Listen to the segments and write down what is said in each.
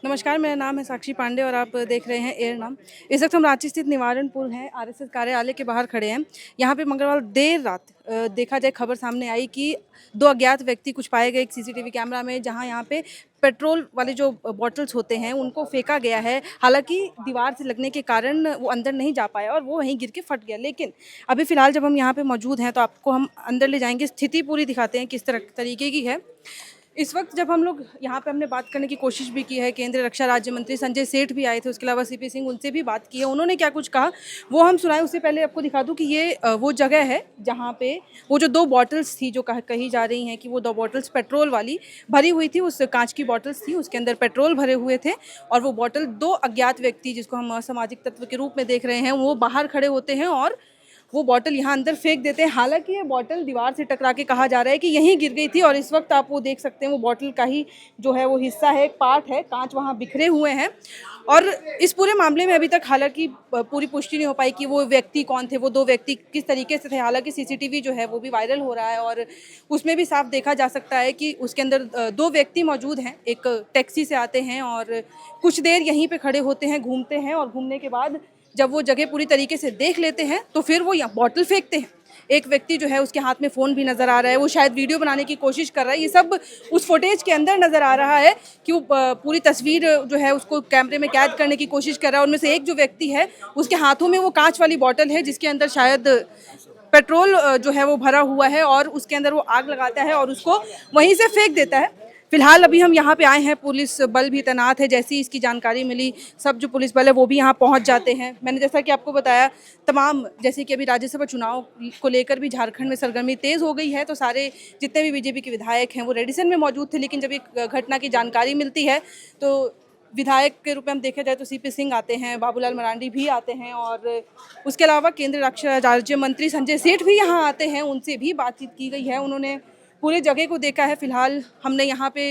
नमस्कार, मेरा नाम है साक्षी पांडे और आप देख रहे हैं एयर नाम। इस वक्त हम रांची स्थित निवारण पुल हैं, आरएसएस कार्यालय के बाहर खड़े हैं। यहाँ पे मंगलवार देर रात देखा जाए खबर सामने आई कि दो अज्ञात व्यक्ति कुछ पाए गए एक सीसीटीवी कैमरा में, जहाँ यहाँ पे पेट्रोल वाले जो बॉटल्स होते हैं उनको फेंका गया है। हालांकि दीवार से लगने के कारण वो अंदर नहीं जा पाया और वो वहीं गिर के फट गया। लेकिन अभी फ़िलहाल जब हम यहाँ पे मौजूद हैं तो आपको हम अंदर ले जाएंगे, स्थिति पूरी दिखाते हैं किस तरीके की है। इस वक्त जब हम लोग यहाँ पे हमने बात करने की कोशिश भी की है, केंद्रीय रक्षा राज्य मंत्री संजय सेठ भी आए थे, उसके अलावा सीपी सिंह, उनसे भी बात की है। उन्होंने क्या कुछ कहा वो हम सुनाएं। उससे पहले आपको दिखा दूं कि ये वो जगह है जहाँ पे वो जो दो बॉटल्स थी जो कही जा रही हैं कि वो दो बॉटल्स पेट्रोल वाली भरी हुई थी, उस कांच की बॉटल्स थी, उसके अंदर पेट्रोल भरे हुए थे। और वो बॉटल दो अज्ञात व्यक्ति जिसको हम असामाजिक तत्व के रूप में देख रहे हैं, वो बाहर खड़े होते हैं और वो बॉटल यहाँ अंदर फेंक देते हैं। हालांकि ये बॉटल दीवार से टकरा के कहा जा रहा है कि यहीं गिर गई थी और इस वक्त आप वो देख सकते हैं वो बॉटल का ही जो है वो हिस्सा है, एक पार्ट है, कांच वहाँ बिखरे हुए हैं। और इस पूरे मामले में अभी तक हालांकि पूरी पुष्टि नहीं हो पाई कि वो व्यक्ति कौन थे, वो दो व्यक्ति किस तरीके से थे। हालांकि सीसीटीवी जो है वो भी वायरल हो रहा है और उसमें भी साफ देखा जा सकता है कि उसके अंदर दो व्यक्ति मौजूद हैं। एक टैक्सी से आते हैं और कुछ देर यहीं पर खड़े होते हैं, घूमते हैं और घूमने के बाद जब वो जगह पूरी तरीके से देख लेते हैं तो फिर वो यहाँ बॉटल फेंकते हैं। एक व्यक्ति जो है उसके हाथ में फ़ोन भी नज़र आ रहा है, वो शायद वीडियो बनाने की कोशिश कर रहा है। ये सब उस फुटेज के अंदर नज़र आ रहा है कि वो पूरी तस्वीर जो है उसको कैमरे में कैद करने की कोशिश कर रहा है। उनमें से एक जो व्यक्ति है उसके हाथों में वो कांच वाली बॉटल है जिसके अंदर शायद पेट्रोल जो है वो भरा हुआ है और उसके अंदर वो आग लगाता है और उसको वहीं से फेंक देता है। फिलहाल अभी हम यहाँ पे आए हैं, पुलिस बल भी तैनात है। जैसी इसकी जानकारी मिली सब जो पुलिस बल है वो भी यहाँ पहुँच जाते हैं। मैंने जैसा कि आपको बताया तमाम, जैसे कि अभी राज्यसभा चुनाव को लेकर भी झारखंड में सरगर्मी तेज़ हो गई है, तो सारे जितने भी बीजेपी के विधायक हैं वो रेडिसन में मौजूद थे। लेकिन जब एक घटना की जानकारी मिलती है तो विधायक के रूप में हम देखा जाए तो सीपी सिंह आते हैं, बाबूलाल मरांडी भी आते हैं और उसके अलावा केंद्रीय रक्षा राज्य मंत्री संजय सेठ भी यहाँ आते हैं। उनसे भी बातचीत की गई है, उन्होंने पूरे जगह को देखा है। फिलहाल हमने यहाँ पे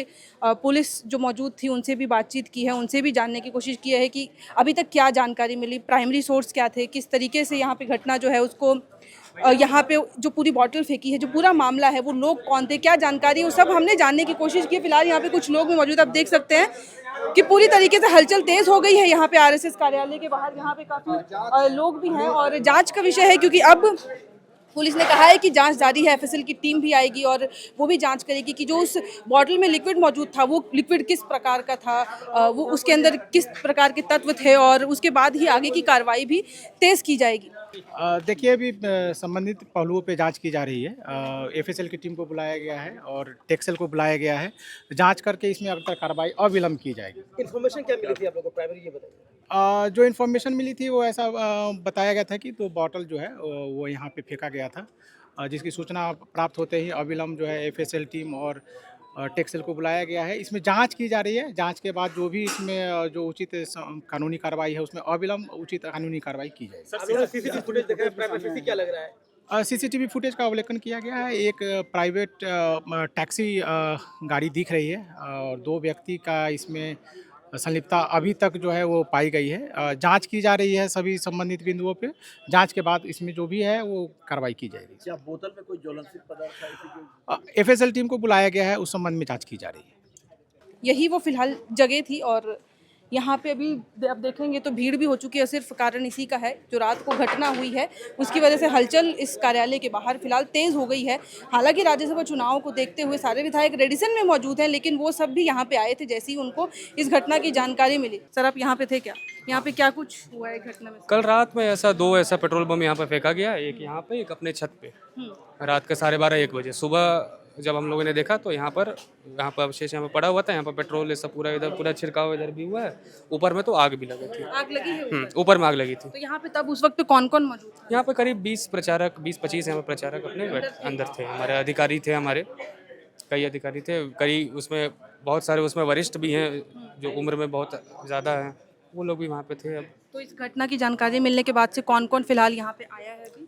पुलिस जो मौजूद थी उनसे भी बातचीत की है, उनसे भी जानने की कोशिश की है कि अभी तक क्या जानकारी मिली, प्राइमरी सोर्स क्या थे, किस तरीके से यहाँ पे घटना जो है उसको यहाँ पे जो पूरी बॉटल फेंकी है, जो पूरा मामला है, वो लोग कौन थे, क्या जानकारी, वो सब हमने जानने की कोशिश की है। फिलहाल यहाँ पे कुछ लोग भी मौजूद, आप देख सकते हैं कि पूरी तरीके से हलचल तेज हो गई है यहाँ पे आरएसएस कार्यालय के बाहर। यहाँ पे काफी लोग भी हैं और जांच का विषय है क्योंकि अब पुलिस ने कहा है कि जांच जारी है। एफएसएल की टीम भी आएगी और वो भी जांच करेगी कि जो उस बॉटल में लिक्विड मौजूद था वो लिक्विड किस प्रकार का था, वो उसके अंदर किस प्रकार के तत्व थे और उसके बाद ही आगे की कार्रवाई भी तेज की जाएगी। देखिए अभी संबंधित पहलुओं पे जांच की जा रही है। एफएसएल की टीम को बुलाया गया है और टेक्सएल को बुलाया गया है। जांच करके इसमें अगर कार्रवाई अविलंब की जाएगी। इन्फॉर्मेशन क्या मिली थी आप लोगों को, प्राइमरी ये बताइए। जो इन्फॉर्मेशन मिली थी वो ऐसा बताया गया था कि तो बॉटल जो है वो यहाँ पे फेंका गया था, जिसकी सूचना प्राप्त होते ही अविलंब जो है एफएसएल टीम और टेक्सएल को बुलाया गया है। इसमें जांच की जा रही है। जांच के बाद जो भी इसमें जो उचित कानूनी कार्रवाई है उसमें अविलंब उचित कानूनी कार्रवाई की जाएगी। आप लोगों ने सीसीटीवी फुटेज देखा है, प्राइमरी क्या लग रहा है? सीसीटीवी फुटेज का अवलोकन किया गया है। एक प्राइवेट टैक्सी गाड़ी दिख रही है और दो व्यक्ति का इसमें संलिप्तता अभी तक जो है वो पाई गई है। जांच की जा रही है सभी संबंधित बिंदुओं पे। जांच के बाद इसमें जो भी है वो कार्रवाई की जाएगी। क्या बोतल में कोई ज्वलनशील पदार्थ था इसी के? एफएसएल टीम को बुलाया गया है, उस संबंध में जांच की जा रही है। यही वो फिलहाल जगह थी और यहाँ पे अभी आप देखेंगे तो भीड़ भी हो चुकी है। सिर्फ कारण इसी का है, जो रात को घटना हुई है उसकी वजह से हलचल इस कार्यालय के बाहर फिलहाल तेज़ हो गई है। हालांकि राज्यसभा चुनाव को देखते हुए सारे विधायक रेडिसन में मौजूद हैं, लेकिन वो सब भी यहाँ पे आए थे जैसे ही उनको इस घटना की जानकारी मिली। सर आप यहाँ पे थे क्या? यहाँ पे क्या कुछ हुआ है घटना में? कल रात में ऐसा पेट्रोल बम यहाँ पे फेंका गया, एक यहाँ पे एक अपने छत पे, रात के 12:30-1 बजे। सुबह जब हम लोगों ने देखा तो यहाँ पर अवशेष यहाँ पे पड़ा हुआ था। यहाँ पर पेट्रोल ये सब पूरा इधर पूरा छिड़काव इधर भी हुआ है। ऊपर में तो आग भी लगी थी, आग लगी है ऊपर में आग लगी थी। तो यहाँ पे तब उस वक्त कौन कौन मौजूद था? यहाँ पे करीब 20-25 यहाँ पे प्रचारक अपने अंदर थे, हमारे अधिकारी थे, हमारे कई अधिकारी थे, कई उसमें बहुत सारे उसमें वरिष्ठ भी हैं जो उम्र में बहुत ज़्यादा हैं, वो लोग भी वहाँ पे थे। अब तो इस घटना की जानकारी मिलने के बाद से कौन कौन फिलहाल यहाँ पे आया है अभी?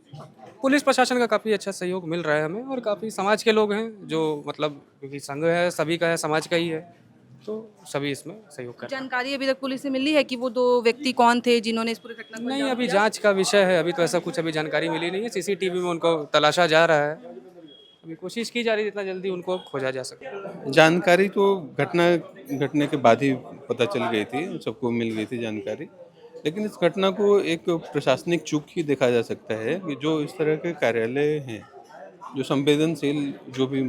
पुलिस प्रशासन का काफ़ी अच्छा सहयोग मिल रहा है हमें और काफ़ी समाज के लोग हैं जो मतलब क्योंकि संघ है सभी का है, समाज का ही है, तो सभी इसमें सहयोग कर रहे हैं। जानकारी अभी तक पुलिस से मिली है कि वो दो व्यक्ति कौन थे जिन्होंने इस पूरी घटना को नहीं, अंजाम अभी दिया? जांच का विषय है, अभी तो ऐसा कुछ अभी जानकारी मिली नहीं है। सीसीटीवी में उनको तलाशा जा रहा है, अभी कोशिश की जा रही है जितना जल्दी उनको खोजा जा सके। जानकारी तो घटना घटने के बाद ही पता चल गई थी, सबको मिल गई थी जानकारी। लेकिन इस घटना को एक प्रशासनिक चूक ही देखा जा सकता है कि जो इस तरह के कार्यालय हैं, जो संवेदनशील जो भी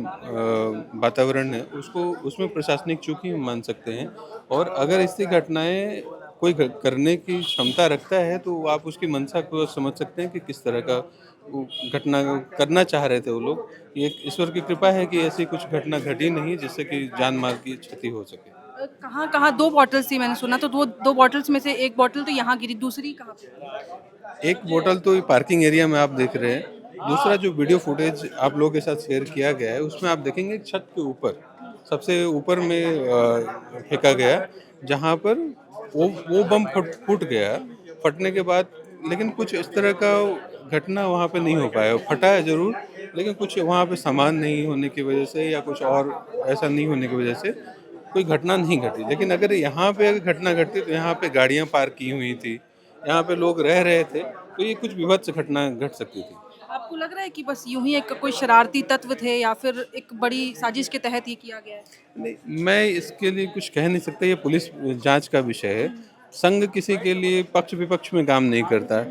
वातावरण है, उसको उसमें प्रशासनिक चूक ही हम मान सकते हैं। और अगर ऐसी घटनाएं कोई करने की क्षमता रखता है तो आप उसकी मंशा को समझ सकते हैं कि किस तरह का वो घटना करना चाह रहे थे वो लोग। ये ईश्वर की कृपा है कि ऐसी कुछ घटना घटी नहीं जिससे कि जान माल की क्षति हो सके। कहाँ कहाँ दो बॉटल्स थी मैंने सुना, तो वो दो बॉटल्स में से एक बॉटल तो यहाँ गिरी, दूसरी कहाँ पे? एक बोतल तो पार्किंग एरिया में आप देख रहे हैं, दूसरा जो वीडियो फुटेज आप लोगों के साथ शेयर किया गया है उसमें आप देखेंगे छत के ऊपर सबसे ऊपर में फेंका गया, जहाँ पर वो बम फूट गया। फटने के बाद लेकिन कुछ इस तरह का घटना वहाँ पे नहीं हो पाया, फटा है जरूर लेकिन कुछ वहाँ पे सामान नहीं होने की वजह से या कुछ और ऐसा नहीं होने की वजह से कोई घटना नहीं घटी। लेकिन अगर यहाँ पे अगर घटना घटती तो यहाँ पे गाड़ियाँ पार्क की हुई थी, यहाँ पे लोग रह रहे थे, तो ये कुछ विभत्स घटना घट सकती थी। आपको लग रहा है कि बस यूं ही एक कोई शरारती तत्व थे या फिर एक बड़ी साजिश के तहत ये किया गया है? नहीं, मैं इसके लिए कुछ कह नहीं सकता, ये पुलिस जांच का विषय है। संघ किसी के लिए पक्ष विपक्ष में काम नहीं करता,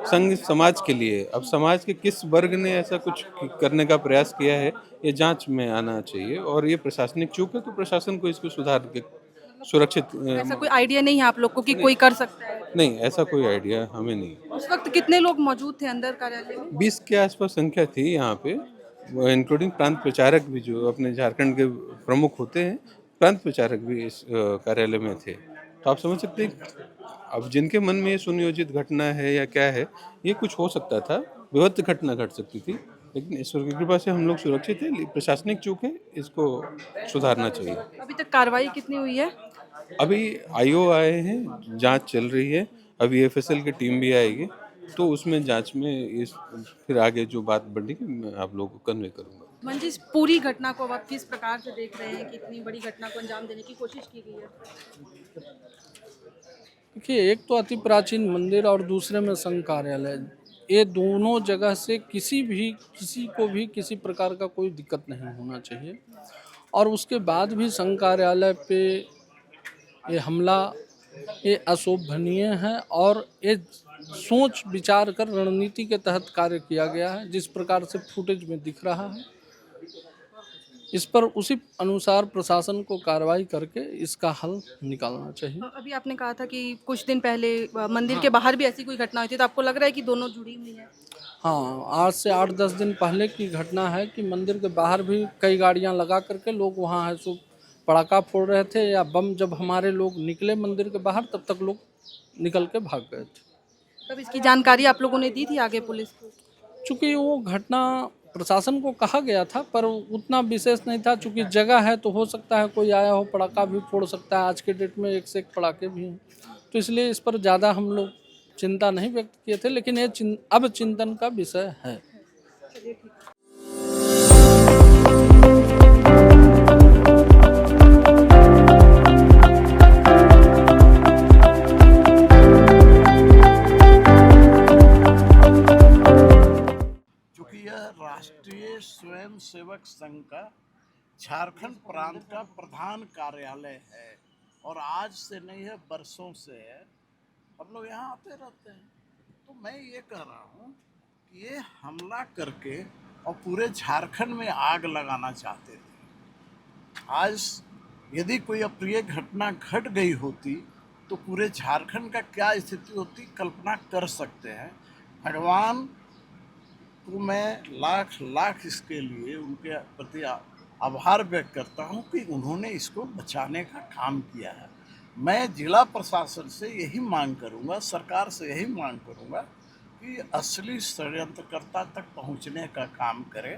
संघ समाज के लिए। अब समाज के किस वर्ग ने ऐसा कुछ करने का प्रयास किया है, ये जांच में आना चाहिए। और ये प्रशासनिक चूक है तो प्रशासन को इसको सुधार के सुरक्षित ऐसा कोई आइडिया नहीं है आप लोग को कि कोई कर सकता है? नहीं, ऐसा कोई आइडिया हमें नहीं। उस वक्त कितने लोग मौजूद थे अंदर कार्यालय में? 20 के आसपास संख्या थी यहाँ पे, इंक्लूडिंग प्रांत प्रचारक भी जो अपने झारखंड के प्रमुख होते हैं, प्रांत प्रचारक भी इस कार्यालय में थे। तो आप समझ सकते हैं अब जिनके मन में ये सुनियोजित घटना है या क्या है, ये कुछ हो सकता था, विभत्स घटना घट सकती थी। लेकिन ईश्वर की कृपा से हम लोग सुरक्षित हैं। प्रशासनिक चूक है, इसको सुधारना चाहिए। अभी तक कार्रवाई कितनी हुई है? अभी आईओ आए हैं, जांच चल रही है, अभी एफएसएल की टीम भी आएगी, तो उसमें जांच में इस फिर आगे जो बात बढ़ेगी मैं आप लोगों को कन्वे करूंगा। मंजिश, पूरी घटना को अब आप किस प्रकार से देख रहे हैं कि इतनी बड़ी घटना को अंजाम देने की कोशिश की गई है? देखिए, एक तो अति प्राचीन मंदिर और दूसरे में संघ कार्यालय, ये दोनों जगह से किसी को भी किसी प्रकार का कोई दिक्कत नहीं होना चाहिए। और उसके बाद भी संघ कार्यालय पे ये हमला ये अशोभनीय है और ये सोच विचार कर रणनीति के तहत कार्य किया गया है, जिस प्रकार से फुटेज में दिख रहा है। इस पर उसी अनुसार प्रशासन को कार्रवाई करके इसका हल निकालना चाहिए। अभी आपने कहा था कि कुछ दिन पहले मंदिर के बाहर भी ऐसी कोई घटना हुई थी, तो आपको लग रहा है कि दोनों जुड़ी हुई है? हाँ, आज से 8-10 दिन पहले की घटना है कि मंदिर के बाहर भी कई गाड़ियां लगा करके लोग वहाँ है सो पटाखा फोड़ रहे थे, या बम जब हमारे लोग निकले मंदिर के बाहर तब तक लोग निकल के भाग गए थे। तब इसकी जानकारी आप लोगों ने दी थी आगे पुलिस को? चूँकि वो घटना प्रशासन को कहा गया था पर उतना विशेष नहीं था, चूँकि जगह है तो हो सकता है कोई आया हो पटाखा भी फोड़ सकता है। आज के डेट में एक से एक पटाखे भी हैं, तो इसलिए इस पर ज़्यादा हम लोग चिंता नहीं व्यक्त किए थे, लेकिन ये अब चिंतन का विषय है। क्योंकि यह राष्ट्रीय स्वयंसेवक संघ का झारखंड प्रांत का प्रधान कार्यालय है और आज से नहीं है, वर्षों से है। हम लोग यहाँ आते रहते हैं। तो मैं ये कह रहा हूँ कि ये हमला करके और पूरे झारखंड में आग लगाना चाहते थे। आज यदि कोई अप्रिय घटना घट गई होती तो पूरे झारखंड का क्या स्थिति होती, कल्पना कर सकते हैं। भगवान को मैं लाख लाख इसके लिए उनके प्रति आभार व्यक्त करता हूं कि उन्होंने इसको बचाने का काम किया है। मैं जिला प्रशासन से यही मांग करूंगा, सरकार से यही मांग करूंगा कि असली षड्यंत्रकर्ता तक पहुंचने का काम करें।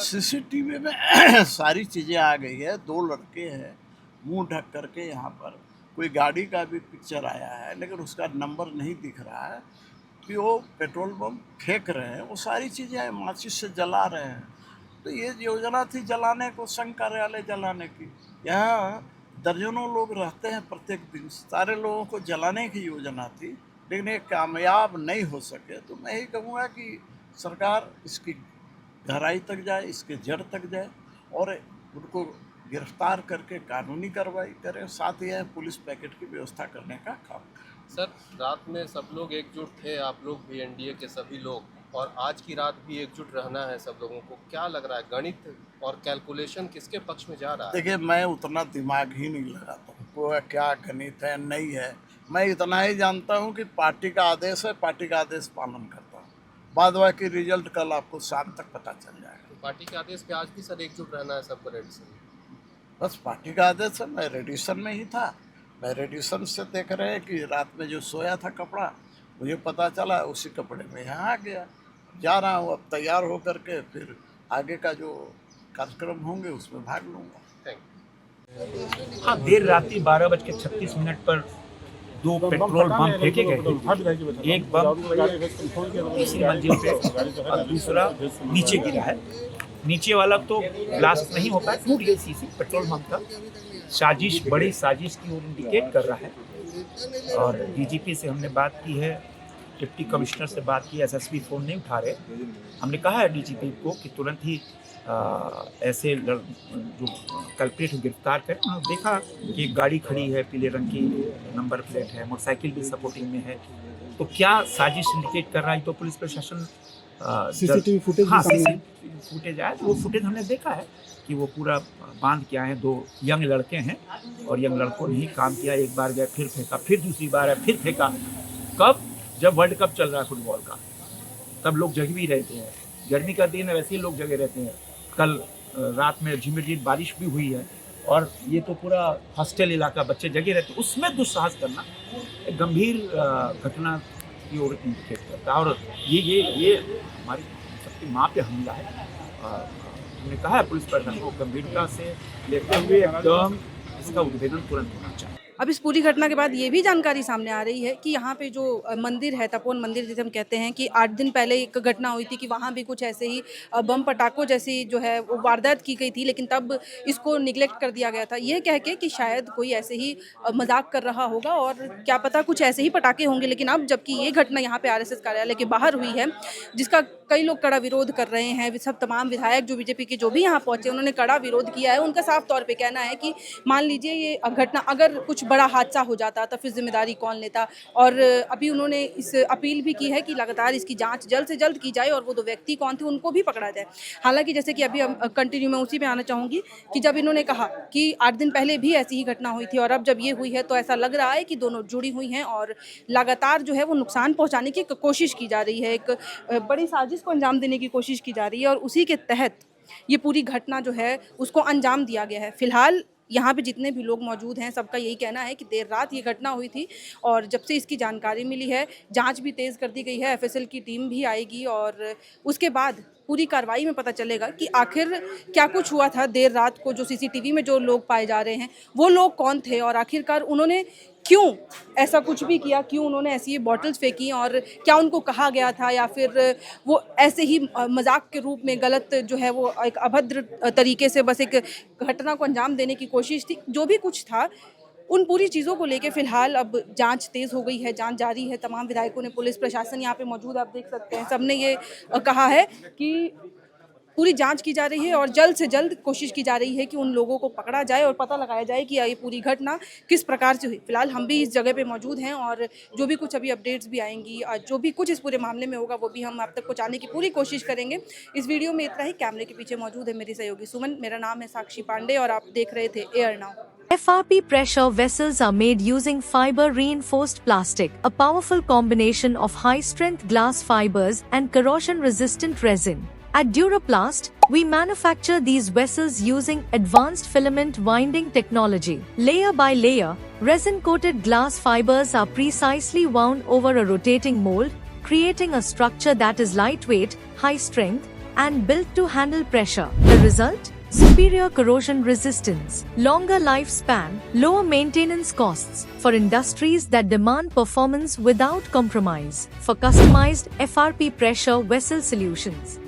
सीसीटीवी में सारी चीज़ें आ गई है। 2 लड़के हैं मुंह ढक करके, यहाँ पर कोई गाड़ी का भी पिक्चर आया है लेकिन उसका नंबर नहीं दिख रहा है कि वो पेट्रोल बम फेंक रहे हैं। वो सारी चीज़ें माचिस से जला रहे हैं। तो ये योजना थी जलाने को, संघ कार्यालय जलाने की। यहाँ दर्जनों लोग रहते हैं प्रत्येक दिन, सारे लोगों को जलाने की योजना थी, लेकिन ये कामयाब नहीं हो सके। तो मैं यही कहूँगा कि सरकार इसकी गहराई तक जाए, इसके जड़ तक जाए और उनको गिरफ्तार करके कानूनी कार्रवाई करें। साथ ही पुलिस पैकेट की व्यवस्था करने का काम करें। सर, रात में सब लोग एकजुट थे, आप लोग भी, एनडीए के सभी लोग, और आज की रात भी एकजुट रहना है सब लोगों को। क्या लग रहा है, गणित और कैलकुलेशन किसके पक्ष में जा रहा है? देखिए, मैं उतना दिमाग ही नहीं लगाता हूँ वो क्या गणित है नहीं है। मैं इतना ही जानता हूँ कि पार्टी का आदेश है, पार्टी का आदेश पालन करता हूँ। बाद बाकी रिजल्ट कल आपको शाम तक पता चल जाएगा। तो पार्टी के आदेश पे आज भी सर एकजुट रहना है सबको, रेडिसन? बस पार्टी का आदेश है। मैं रेडिसन में ही था। मैं रेडिसन से देख रहे हैं कि रात में जो सोया था कपड़ा, मुझे पता चला, उसी कपड़े में यहाँ आ गया। जा रहा हूँ, अब तैयार होकर के फिर आगे का जो कार्यक्रम होंगे उसमें भाग लूँगा। थैंक हाँ, देर रात्रि 12:36 पर 2 पेट्रोल बम फेंके गए थे। एक बम तीसरी मंजिल पे और दूसरा नीचे गिरा है। नीचे वाला तो ब्लास्ट नहीं हो पाया, टूट गई शीशी। पेट्रोल बम का साजिश, बड़ी साजिश की ओर इंडिकेट कर रहा है। और डीजीपी से हमने बात की है, डिप्टी कमिश्नर से बात की, एसएसपी फ़ोन नहीं उठा रहे। हमने कहा है डीजीपी को कि तुरंत ही ऐसे जो कल्प्रिट को गिरफ्तार करें। उन्होंने देखा कि एक गाड़ी खड़ी है, पीले रंग की नंबर प्लेट है, मोटरसाइकिल भी सपोर्टिंग में है। तो क्या साजिश इंडिकेट कर रहा है, तो पुलिस प्रशासन सीसीटीवी फुटेज आया, तो वो फुटेज हमने देखा है कि वो पूरा बांध के आए हैं। 2 यंग लड़के हैं और यंग लड़कों ने ही काम किया। एक बार गए, फिर फेंका, फिर दूसरी बार है, फिर फेंका। कब? जब वर्ल्ड कप चल रहा है फुटबॉल का, तब लोग जग भी रहते हैं। गर्मी का दिन है, वैसे ही लोग जगे रहते हैं। कल रात में झिमिर बारिश भी हुई है और ये तो पूरा हॉस्टल इलाका, बच्चे जगे रहते हैं। उसमें दुस्साहस करना एक गंभीर घटना की ओर इंडिकेट करता है। और ये हमारी सबकी माँ पे हमला है। हमने कहा है पुलिस प्रशासन को गंभीरता से लेते हुए एकदम इसका उद्भेदन तुरंत होना चाहिए। अब इस पूरी घटना के बाद ये भी जानकारी सामने आ रही है कि यहाँ पे जो मंदिर है, तपोवन मंदिर जिसे हम कहते हैं, कि 8 दिन पहले एक घटना हुई थी कि वहाँ भी कुछ ऐसे ही बम पटाखों जैसी जो है वो वारदात की गई थी, लेकिन तब इसको निगलेक्ट कर दिया गया था, ये कह के कि शायद कोई ऐसे ही मजाक कर रहा होगा और क्या पता कुछ ऐसे ही पटाखे होंगे। लेकिन अब जबकि ये घटना यहाँ पे आरएसएस कार्यालय के बाहर हुई है, जिसका कई लोग कड़ा विरोध कर रहे हैं, सब तमाम विधायक जो बीजेपी के जो भी यहाँ पहुँचे उन्होंने कड़ा विरोध किया है। उनका साफ तौर पर कहना है कि मान लीजिए ये घटना अगर कुछ बड़ा हादसा हो जाता तो फिर जिम्मेदारी कौन लेता। और अभी उन्होंने इस अपील भी की है कि लगातार इसकी जांच जल्द से जल्द की जाए और वो 2 व्यक्ति कौन थे उनको भी पकड़ा जाए। हालांकि जैसे कि अभी हम कंटिन्यू में उसी पे आना चाहूँगी कि जब इन्होंने कहा कि 8 दिन पहले भी ऐसी ही घटना हुई थी और अब जब ये हुई है, तो ऐसा लग रहा है कि दोनों जुड़ी हुई हैं और लगातार जो है वो नुकसान पहुँचाने की कोशिश की जा रही है। एक बड़ी साजिश को अंजाम देने की कोशिश की जा रही है और उसी के तहत ये पूरी घटना जो है उसको अंजाम दिया गया है। फिलहाल यहाँ पे जितने भी लोग मौजूद हैं सबका यही कहना है कि देर रात ये घटना हुई थी और जब से इसकी जानकारी मिली है, जांच भी तेज़ कर दी गई है, एफएसएल की टीम भी आएगी और उसके बाद पूरी कार्रवाई में पता चलेगा कि आखिर क्या कुछ हुआ था देर रात को। जो सीसीटीवी में जो लोग पाए जा रहे हैं वो लोग कौन थे और आखिरकार उन्होंने क्यों ऐसा कुछ भी किया, क्यों उन्होंने ऐसी ये बॉटल्स फेंकी और क्या उनको कहा गया था या फिर वो ऐसे ही मजाक के रूप में गलत जो है वो एक अभद्र तरीके से बस एक घटना को अंजाम देने की कोशिश थी। जो भी कुछ था उन पूरी चीज़ों को लेके फिलहाल अब जांच तेज़ हो गई है, जांच जारी है। तमाम विधायकों ने, पुलिस प्रशासन यहाँ पे मौजूद, आप देख सकते हैं, सबने ये कहा है कि पूरी जांच की जा रही है और जल्द से जल्द कोशिश की जा रही है कि उन लोगों को पकड़ा जाए और पता लगाया जाए कि ये पूरी घटना किस प्रकार से हुई। फिलहाल हम भी इस जगह पे मौजूद हैं और जो भी कुछ अभी अपडेट्स भी आएंगी, जो भी कुछ इस पूरे मामले में होगा वो भी हम आप तक पहुँचाने की पूरी कोशिश करेंगे। इस वीडियो में इतना ही। कैमरे के पीछे मौजूद है मेरी सहयोगी सुमन। मेरा नाम है साक्षी पांडे और आप देख रहे थे air now. FRP pressure vessels are made using fiber reinforced plastic, a powerful combination of high strength glass fibers and corrosion resistant resin. At Duraplast, we manufacture these vessels using advanced filament winding technology. Layer by layer, resin coated glass fibers are precisely wound over a rotating mold, creating a structure that is lightweight, high strength, and built to handle pressure. The result? Superior corrosion resistance, longer lifespan, lower maintenance costs for industries that demand performance without compromise. For customized FRP pressure vessel solutions,